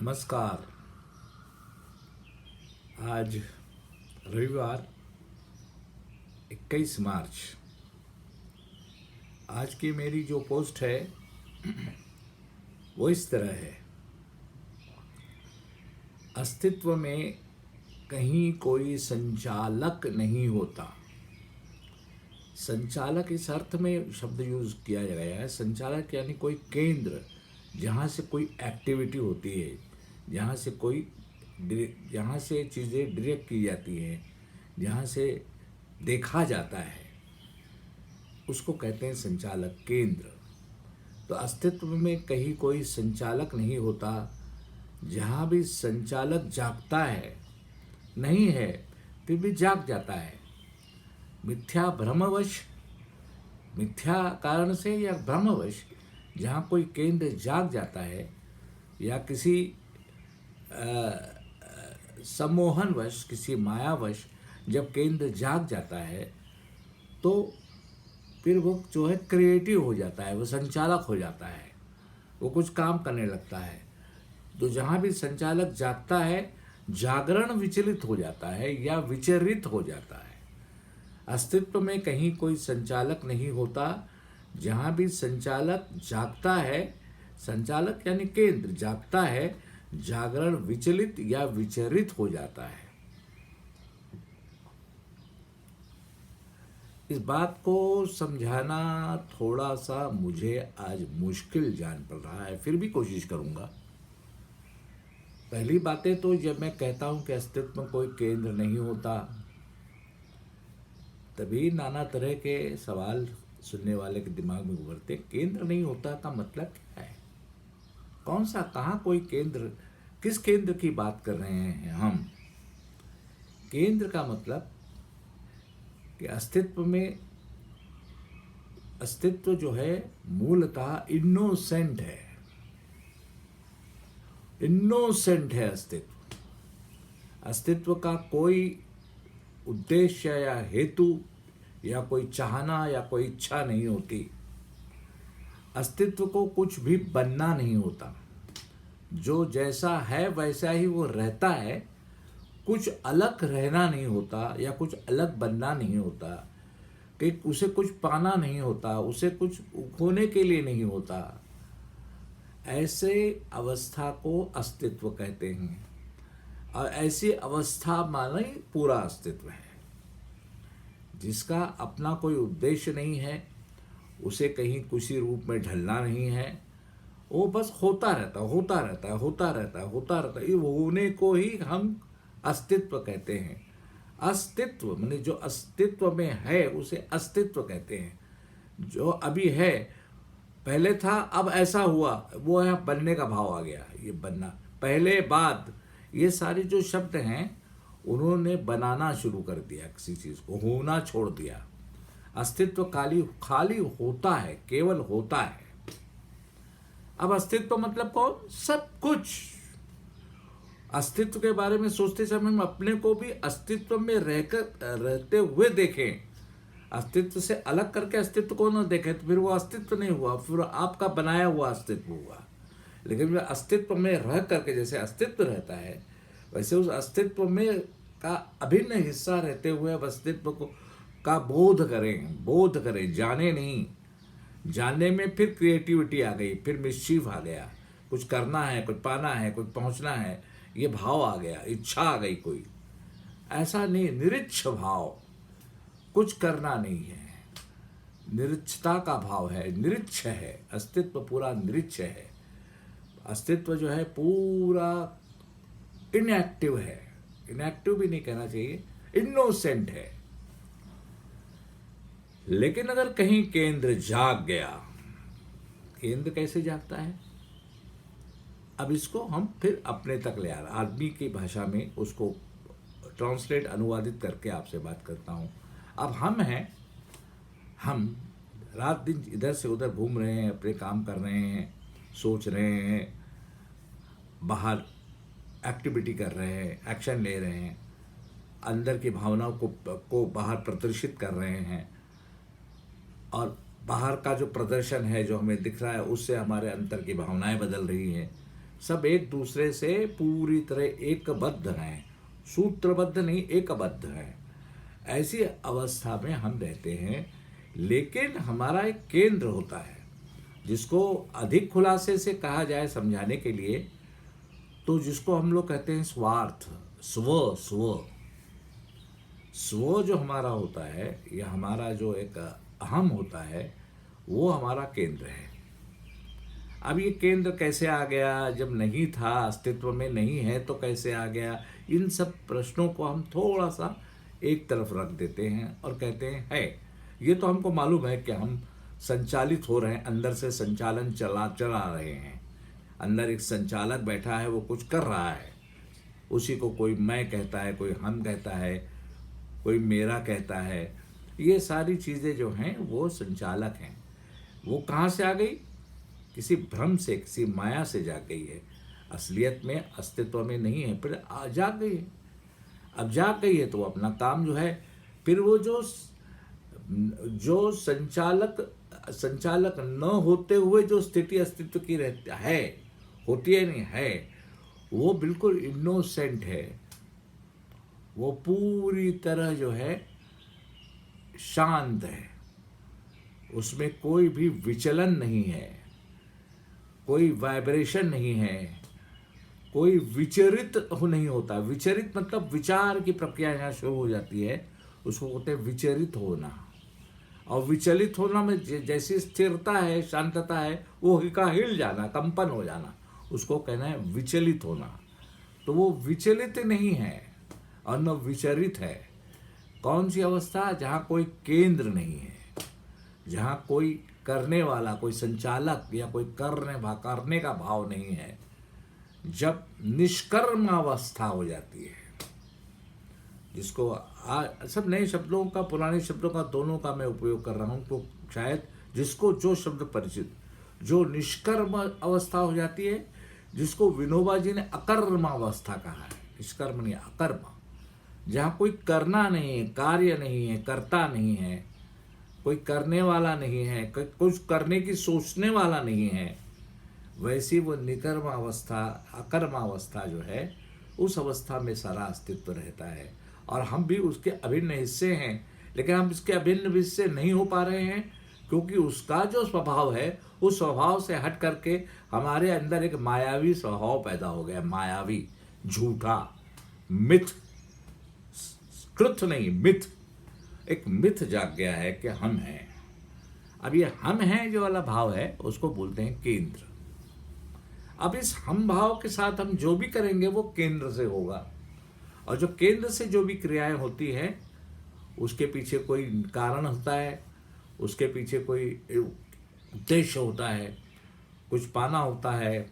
नमस्कार। आज रविवार 21 मार्च। आज की मेरी जो पोस्ट है वो इस तरह है। अस्तित्व में कहीं कोई संचालक नहीं होता। संचालक इस अर्थ में शब्द यूज किया गया है। संचालक यानी कोई केंद्र जहाँ से कोई एक्टिविटी होती है, जहाँ से चीज़ें डायरेक्ट की जाती हैं, जहाँ से देखा जाता है, उसको कहते हैं संचालक केंद्र। तो अस्तित्व में कहीं कोई संचालक नहीं होता। जहाँ भी संचालक जागता है, नहीं है फिर भी जाग जाता है। मिथ्या भ्रमवश, मिथ्या कारण से या भ्रमवश जहाँ कोई केंद्र जाग जाता है, या किसी सम्मोहनवश, किसी मायावश जब केंद्र जाग जाता है, तो फिर वो जो है क्रिएटिव हो जाता है, वो संचालक हो जाता है, वो कुछ काम करने लगता है। तो जहाँ भी संचालक जागता है, जागरण विचलित हो जाता है या विचरित हो जाता है। अस्तित्व में कहीं कोई संचालक नहीं होता। जहाँ भी संचालक जागता है, संचालक यानी केंद्र जागता है, जागरण विचलित या विचरित हो जाता है। इस बात को समझाना थोड़ा सा मुझे आज मुश्किल जान पड़ रहा है, फिर भी कोशिश करूंगा। पहली बातें तो जब मैं कहता हूं कि अस्तित्व में कोई केंद्र नहीं होता, तभी नाना तरह के सवाल सुनने वाले के दिमाग में उभरते। केंद्र नहीं होता का मतलब क्या है? कौन सा, कहाँ कोई केंद्र, किस केंद्र की बात कर रहे हैं हम? केंद्र का मतलब कि अस्तित्व जो है मूलतः इनोसेंट है। इनोसेंट है अस्तित्व। अस्तित्व का कोई उद्देश्य या हेतु या कोई चाहना या कोई इच्छा नहीं होती। अस्तित्व को कुछ भी बनना नहीं होता। जो जैसा है वैसा ही वो रहता है। कुछ अलग रहना नहीं होता या कुछ अलग बनना नहीं होता, कि उसे कुछ पाना नहीं होता, उसे कुछ खोने के लिए नहीं होता। ऐसे अवस्था को अस्तित्व कहते हैं। और ऐसी अवस्था माने पूरा अस्तित्व है, जिसका अपना कोई उद्देश्य नहीं है, उसे कहीं किसी रूप में ढलना नहीं है। वो बस होता रहता है। ये होने को ही हम अस्तित्व कहते हैं। अस्तित्व माने जो अस्तित्व में है उसे अस्तित्व कहते हैं। जो अभी है, पहले था अब ऐसा हुआ, वो है बनने का भाव आ गया। ये बनना, पहले बाद, ये सारे जो शब्द हैं उन्होंने बनाना शुरू कर दिया, किसी चीज को होना छोड़ दिया। अस्तित्व खाली होता है, केवल होता है। अब अस्तित्व मतलब कौन? सब कुछ। अस्तित्व के बारे में सोचते समय हम अपने को भी अस्तित्व में रहते हुए देखें। अस्तित्व से अलग करके अस्तित्व को न देखें तो फिर वो अस्तित्व नहीं हुआ, फिर आपका बनाया हुआ अस्तित्व हुआ। लेकिन अस्तित्व में रह करके जैसे अस्तित्व रहता है, वैसे उस अस्तित्व में का अभिन्न हिस्सा रहते हुए अब अस्तित्व को का बोध करें, जाने नहीं। जानने में फिर क्रिएटिविटी आ गई, फिर मिस्चीफ आ गया, कुछ करना है, कुछ पाना है, कुछ पहुंचना है, ये भाव आ गया, इच्छा आ गई कोई। ऐसा नहीं, निरिच्छ भाव, कुछ करना नहीं है, निरिच्छता का भाव है, निरिच्छ है। अस्तित्व पूरा निरिच्छ है। अस्तित्व जो है पूरा इनएक्टिव है। इनएक्टिव भी नहीं कहना चाहिए, इनोसेंट है। लेकिन अगर कहीं केंद्र जाग गया, केंद्र कैसे जागता है? अब इसको हम फिर अपने तक ले आ रहे, आदमी की भाषा में उसको ट्रांसलेट, अनुवादित करके आपसे बात करता हूं। अब हम रात दिन इधर से उधर घूम रहे हैं, अपने काम कर रहे हैं, सोच रहे हैं, बाहर एक्टिविटी कर रहे हैं, एक्शन ले रहे हैं, अंदर की भावनाओं को बाहर प्रदर्शित कर रहे हैं। और बाहर का जो प्रदर्शन है जो हमें दिख रहा है, उससे हमारे अंतर की भावनाएं बदल रही हैं। सब एक दूसरे से पूरी तरह एकबद्ध हैं, सूत्रबद्ध नहीं, एकबद्ध हैं। ऐसी अवस्था में हम रहते हैं, लेकिन हमारा एक केंद्र होता है जिसको अधिक खुलासे से कहा जाए समझाने के लिए, तो जिसको हम लोग कहते हैं स्वार्थ, स्व स्व स्व जो हमारा होता है, या हमारा जो एक अहम होता है, वो हमारा केंद्र है। अब ये केंद्र कैसे आ गया, जब नहीं था, अस्तित्व में नहीं है तो कैसे आ गया, इन सब प्रश्नों को हम थोड़ा सा एक तरफ रख देते हैं और कहते हैं है, ये तो हमको मालूम है कि हम संचालित हो रहे हैं, अंदर से संचालन चला रहे हैं, अंदर एक संचालक बैठा है, वो कुछ कर रहा है, उसी को कोई मैं कहता है, कोई हम कहता है, कोई मेरा कहता है। ये सारी चीज़ें जो हैं वो संचालक हैं। वो कहाँ से आ गई? किसी भ्रम से, किसी माया से जाग गई है, असलियत में अस्तित्व में नहीं है, फिर जाग गई है। अब जाग गई है तो अपना काम जो है, फिर वो जो संचालक न होते हुए जो स्थिति अस्तित्व की रहती है, होती है नहीं है, वो बिल्कुल इनोसेंट है, वो पूरी तरह जो है शांत है, उसमें कोई भी विचलन नहीं है, कोई वाइब्रेशन नहीं है, कोई विचरित नहीं होता। विचरित मतलब विचार की प्रक्रिया यहाँ शुरू हो जाती है, उसको कहते हैं विचरित होना। और विचलित होना में जैसी स्थिरता है, शांतता है, वो हिल जाना, कंपन हो जाना, उसको कहना है विचलित होना। तो वो विचलित नहीं है और न विचरित है। कौन सी अवस्था? जहाँ कोई केंद्र नहीं है, जहाँ कोई करने वाला, कोई संचालक या कोई करने का भाव नहीं है, जब निष्कर्म अवस्था हो जाती है, जिसको सब नए शब्दों का, पुराने शब्दों का, दोनों का मैं उपयोग कर रहा हूँ, तो शायद जिसको जो शब्द परिचित, जो निष्कर्म अवस्था हो जाती है, जिसको विनोबा जी ने अकर्म अवस्था कहा है, निष्कर्म नहीं, अकर्म, जहाँ कोई करना नहीं है, कार्य नहीं है, कर्ता नहीं है, कोई करने वाला नहीं है, कुछ करने की सोचने वाला नहीं है, वैसी वो निकर्म अवस्था, अकर्म अवस्था जो है, उस अवस्था में सारा अस्तित्व रहता है। और हम भी उसके अभिन्न हिस्से हैं, लेकिन हम इसके अभिन्न हिस्से नहीं हो पा रहे हैं, क्योंकि उसका जो स्वभाव है, उस स्वभाव से हट करके हमारे अंदर एक मायावी स्वभाव पैदा हो गया, मायावी, झूठा, मिथ, कृत नहीं, मिथ, एक मिथ जाग गया है कि हम हैं। अब ये हम हैं जो वाला भाव है, उसको बोलते हैं केंद्र। अब इस हम भाव के साथ हम जो भी करेंगे वो केंद्र से होगा, और जो केंद्र से जो भी क्रियाएं होती हैं, उसके पीछे कोई कारण होता है, उसके पीछे कोई उद्देश्य होता है, कुछ पाना होता है,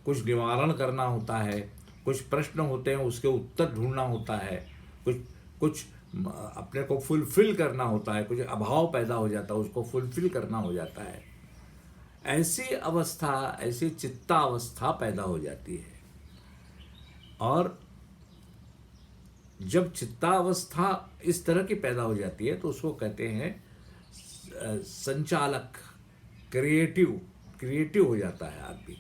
कुछ निवारण करना होता है, कुछ प्रश्न होते हैं, उसके उत्तर ढूंढना होता है, कुछ अपने को फुलफिल करना होता है, कुछ अभाव पैदा हो जाता है, उसको फुलफिल करना हो जाता है। ऐसी अवस्था, ऐसी चित्तावस्था पैदा हो जाती है। और जब चित्तावस्था इस तरह की पैदा हो जाती है, तो उसको कहते हैं संचालक, क्रिएटिव हो जाता है आदमी।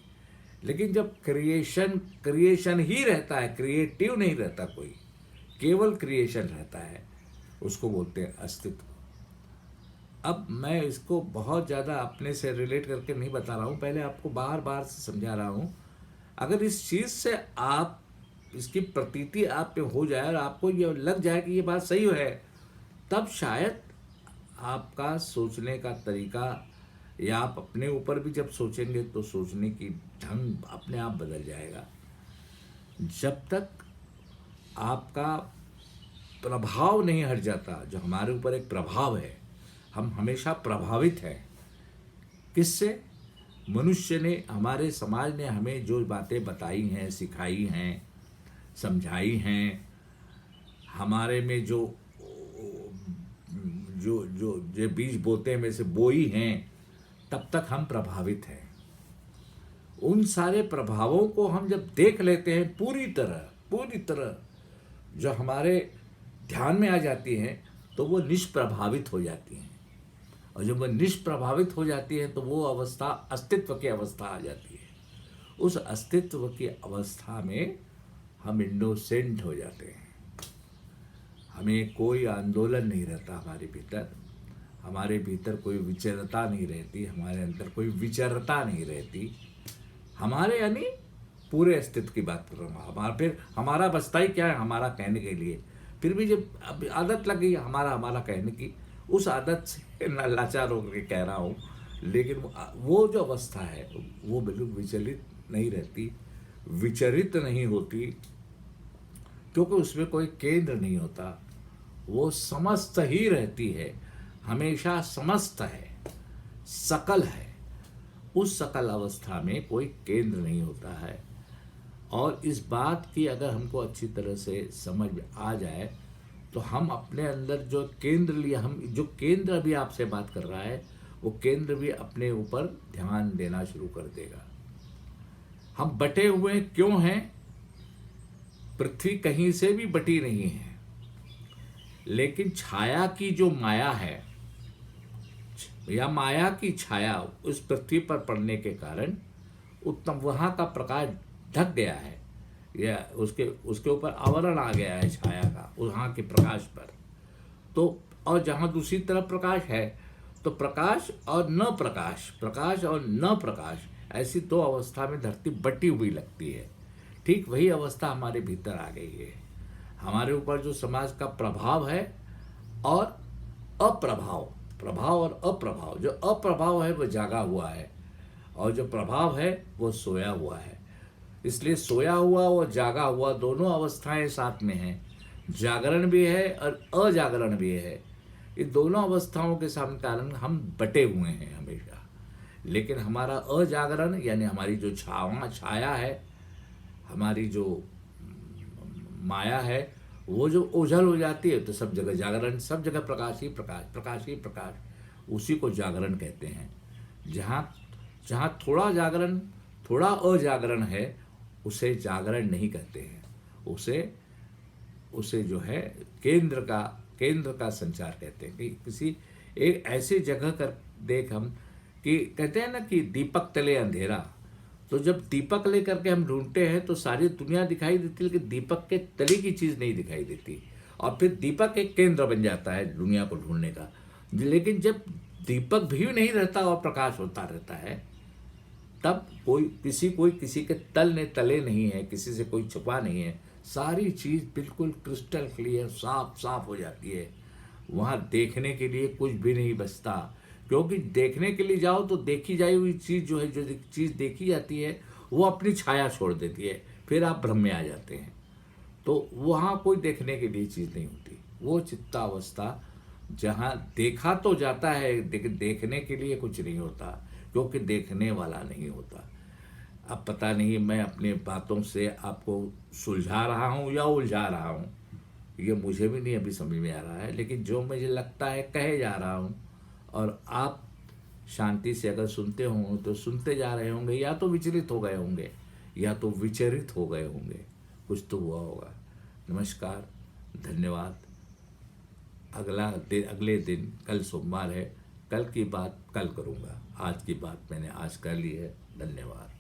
लेकिन जब क्रिएशन ही रहता है, क्रिएटिव नहीं रहता कोई, केवल क्रिएशन रहता है, उसको बोलते हैं अस्तित्व। अब मैं इसको बहुत ज़्यादा अपने से रिलेट करके नहीं बता रहा हूँ, पहले आपको बार बार से समझा रहा हूँ। अगर इस चीज़ से आप, इसकी प्रतीति आप पे हो जाए और आपको ये लग जाए कि ये बात सही है, तब शायद आपका सोचने का तरीका, या आप अपने ऊपर भी जब सोचेंगे तो सोचने की ढंग अपने आप बदल जाएगा। जब तक आपका प्रभाव नहीं हट जाता, जो हमारे ऊपर एक प्रभाव है, हम हमेशा प्रभावित हैं। किससे? मनुष्य ने, हमारे समाज ने हमें जो बातें बताई हैं, सिखाई हैं, समझाई हैं, हमारे में जो जो जो जो बीज बोते में से बोई हैं, तब तक हम प्रभावित हैं। उन सारे प्रभावों को हम जब देख लेते हैं पूरी तरह जो हमारे ध्यान में आ जाती हैं, तो वो निष्प्रभावित हो जाती हैं। और जब वो निष्प्रभावित हो जाती है, तो वो अवस्था अस्तित्व की अवस्था आ जाती है। उस अस्तित्व की अवस्था में हम इनोसेंट हो जाते हैं। हमें कोई आंदोलन नहीं रहता हमारे भीतर, हमारे भीतर कोई विचरता नहीं रहती, हमारे अंदर कोई विचरता नहीं रहती। हमारे यानी पूरे अस्तित्व की बात कर रहा हूँ। फिर हमारा बचता ही क्या है हमारा कहने के लिए। फिर भी जब अब आदत लग गई हमारा कहने की, उस आदत से न लाचार होकर कह रहा हूँ, लेकिन वो जो अवस्था है वो बिल्कुल विचलित नहीं रहती, विचरित नहीं होती, क्योंकि उसमें कोई केंद्र नहीं होता। वो समस्त ही रहती है, हमेशा समस्त है, सकल है। उस सकल अवस्था में कोई केंद्र नहीं होता है। और इस बात की अगर हमको अच्छी तरह से समझ में आ जाए तो हम अपने अंदर जो केंद्र लिया, हम जो केंद्र अभी आपसे बात कर रहा है, वो केंद्र भी अपने ऊपर ध्यान देना शुरू कर देगा। हम बटे हुए क्यों हैं? पृथ्वी कहीं से भी बटी नहीं है, लेकिन छाया की जो माया है या माया की छाया उस पृथ्वी पर पड़ने के कारण उत्तम वहाँ का प्रकाश ढक गया है, या उसके ऊपर आवरण आ गया है छाया का वहाँ के प्रकाश पर। तो और जहाँ दूसरी तरफ प्रकाश है, तो प्रकाश और न प्रकाश, प्रकाश और न प्रकाश, ऐसी दो अवस्था में धरती बटी हुई लगती है। ठीक वही अवस्था हमारे भीतर आ गई है। हमारे ऊपर जो समाज का प्रभाव है और अप्रभाव, प्रभाव और अप्रभाव, जो अप्रभाव है वो जागा हुआ है और जो प्रभाव है वो सोया हुआ है। इसलिए सोया हुआ और जागा हुआ दोनों अवस्थाएं साथ में हैं। जागरण भी है और अजागरण भी है। इन दोनों अवस्थाओं के सामने कारण हम बटे हुए हैं हमेशा। लेकिन हमारा अजागरण यानी हमारी जो छाया है, हमारी जो माया है, वो जो ओझल हो जाती है तो सब जगह जागरण, सब जगह प्रकाश ही प्रकाश, प्रकाश ही प्रकाश, उसी को जागरण कहते हैं। जहाँ थोड़ा जागरण थोड़ा अजागरण है उसे जागरण नहीं कहते हैं, उसे जो है केंद्र का संचार कहते हैं। कि किसी एक ऐसी जगह कर देख हम कि कहते हैं ना कि दीपक तले अंधेरा, तो जब दीपक लेकर के हम ढूंढते हैं तो सारी दुनिया दिखाई देती है, लेकिन दीपक के तले की चीज़ नहीं दिखाई देती। और फिर दीपक एक केंद्र बन जाता है दुनिया को ढूंढने का। लेकिन जब दीपक भी नहीं रहता और प्रकाश होता रहता है, तब कोई किसी के तले नहीं है, किसी से कोई छुपा नहीं है। सारी चीज़ बिल्कुल क्रिस्टल क्लियर साफ हो जाती है। वहाँ देखने के लिए कुछ भी नहीं बचता, क्योंकि देखने के लिए जाओ तो देखी जाई हुई चीज़ जो है, जो चीज़ देखी जाती है वो अपनी छाया छोड़ देती है, फिर आप भ्रम में आ जाते हैं। तो वहाँ कोई देखने के लिए चीज़ नहीं होती। वो चित्तावस्था जहाँ देखा तो जाता है, लेकिन देखने के लिए कुछ नहीं होता, क्योंकि देखने वाला नहीं होता। अब पता नहीं मैं अपनी बातों से आपको सुलझा रहा हूँ या उलझा रहा हूँ, ये मुझे भी नहीं अभी समझ में आ रहा है, लेकिन जो मुझे लगता है कहे जा रहा हूँ। और आप शांति से अगर सुनते हों तो सुनते जा रहे होंगे, या तो विचलित हो गए होंगे या तो विचरित हो गए होंगे, कुछ तो हुआ होगा। नमस्कार, धन्यवाद। अगले दिन कल सोमवार है, कल की बात कल करूँगा, आज की बात मैंने आज कर ली है। धन्यवाद।